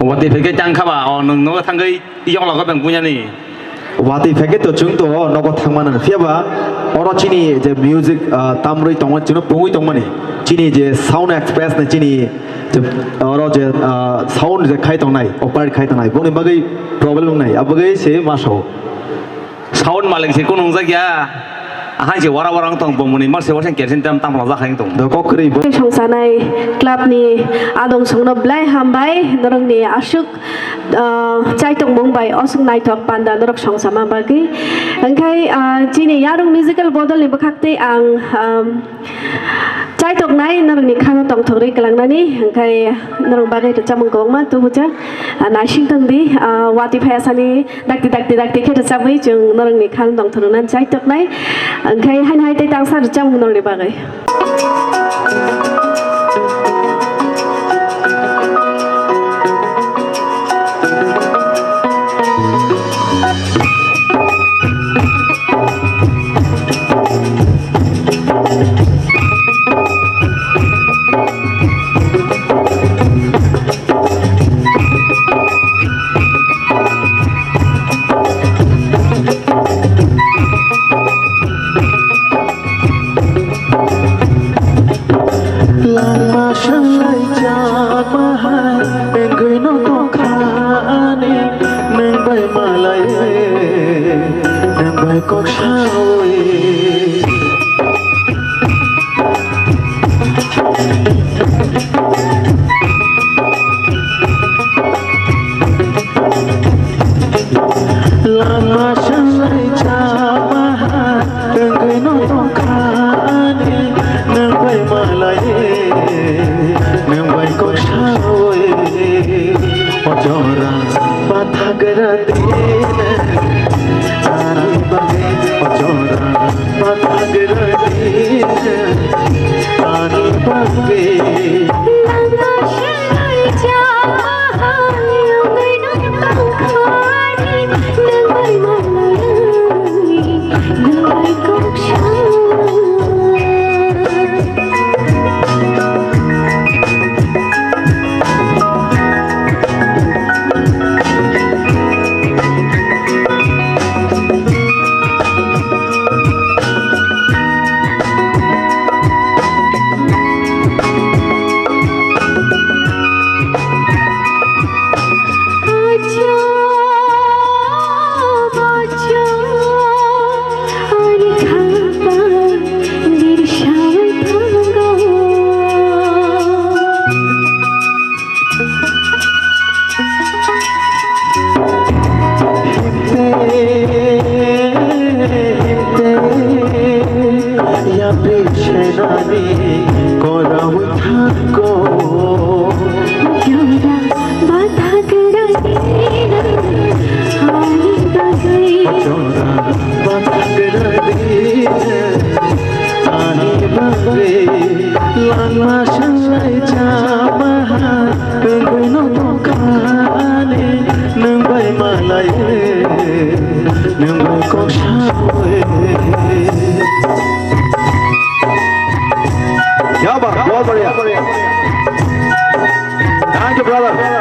What if I get Jankaba or no Tangai Yola Bunyani? What if I get to Junto or Nogo Tangman and Fiaba or Chini the music Tamri Tonga Chino Pui Tongmani Chini the Sound Express the Chini or sound the Kaitonai or Part Kaitonai Bonibagi problem Nai Abagay say Masho Sound Malik Sekununzagia. Hai chỉ wara wara tông bông muni mất sẽ waseng kẹt tam tam là hành tông. The Cockry Trong sáng nay club ni adong sung no blai hambai norong ni asuk chai tong mong bai osung nai thok panda norok song sama bagi angkai chini yarung musical bodol ni bakakte ang chai tong nai norong ni khano tong thori kalang nani angkai norong bagai to chamong kong ma tu bucha nashing tong bi wati phasani dakti khe to sabai chung norong ni khano tong thori nan chai tok nai angkai hai te tang sa chamong norong ni bagai Thank you, brother.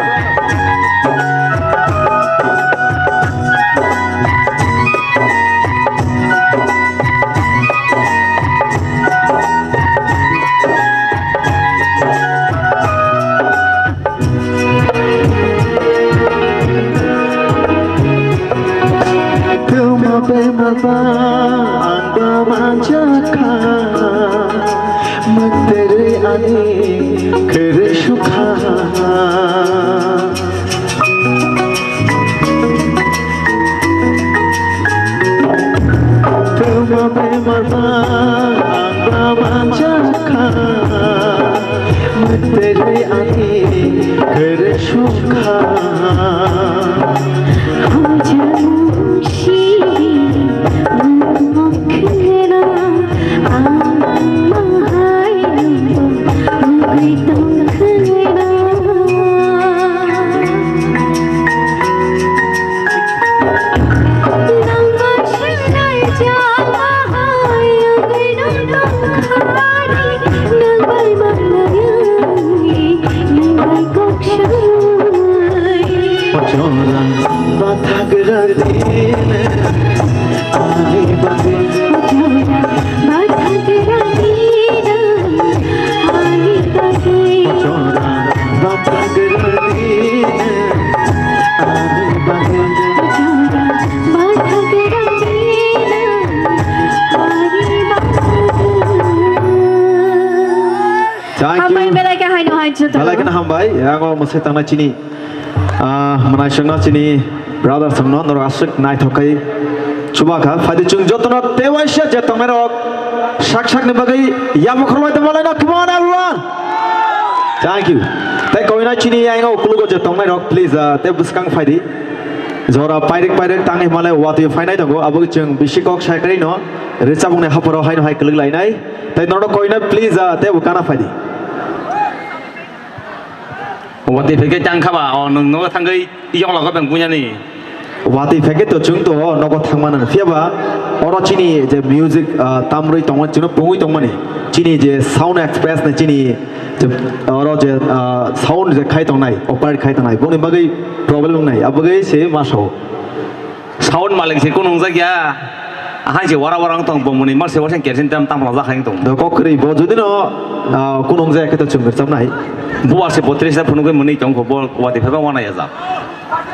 Hambai belai ka hai no hai chu. Malai kena hambai, yang masih tanah cini, mana sengna cini, brother sengna nor asik naik thokai, coba kah, fadi cung jotna tewasya jatuh merok, sak ni bagai, ya mukhroi tu malai nak come on everyone, thank you. Tapi kau ini cini yang kulugo jatuh merok, please, te buskang fadi, zora pairik tangi malai wati fai nai tunggu, abu cung bisikok saya kari no, recabung ni haporo hai no hai keluk lain nai, tapi noro kau ini please, te bukana fadi. 我哋佢嘅張卡啊，哦，侬個睇佢用落嗰邊官人呢？ Wati fake tu cung tu nogo thangmanan fiaba oro chini je music tamroi tongma chino pungui tongma ni chini je sound express na chini je oro je sound je khai tongnai operate khai tongnai boni bagai problem nai abagai se maso sound maling si kunung zakia ahai si wara tong bomuni mar se wasan kersin tam tam laza khaing tong do kokri bo jodi no kunong je khai to chung cham nai buat si potri sa punung ke muni tong ko bo wati pheba wana ya za